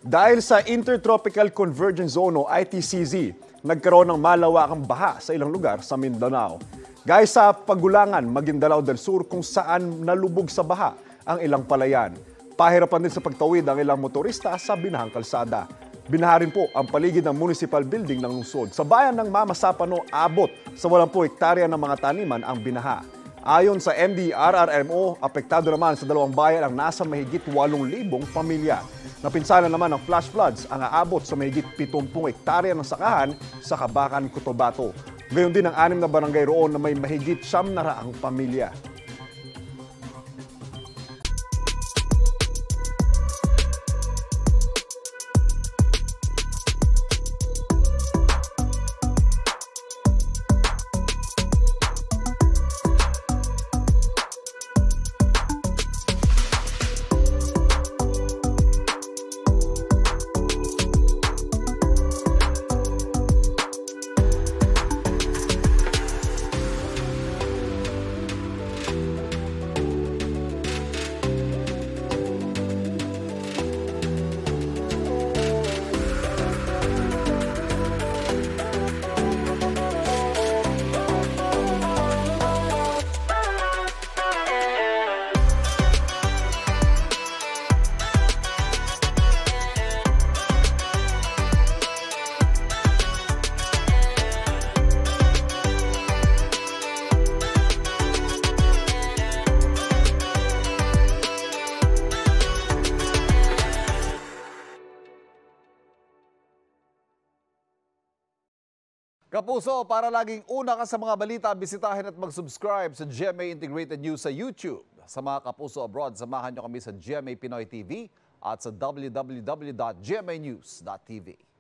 Dahil sa Intertropical Convergence Zone o ITCZ, nagkaroon ng malawakang baha sa ilang lugar sa Mindanao. Gaya sa Pagulangan, Maguindanao del Sur kung saan nalubog sa baha ang ilang palayan. Pahirapan din sa pagtawid ang ilang motorista sa binahang kalsada. Binaha rin po ang paligid ng municipal building ng lungsod. Sa bayan ng Mamasapano, abot sa 80 hektarya ng mga taniman ang binaha. Ayon sa MDRRMO, apektado naman sa dalawang bayan ang nasa mahigit 8,000 pamilya. Napinsala naman ng flash floods ang aabot sa mahigit 70 hektarya ng sakahan sa Kabakan, Cotabato. Gayon din ang 6 na barangay roon na may mahigit 900 pamilya. Kapuso, para laging una ka sa mga balita, bisitahin at mag-subscribe sa GMA Integrated News sa YouTube. Sa mga kapuso abroad, samahan nyo kami sa GMA Pinoy TV at sa www.gmanews.tv.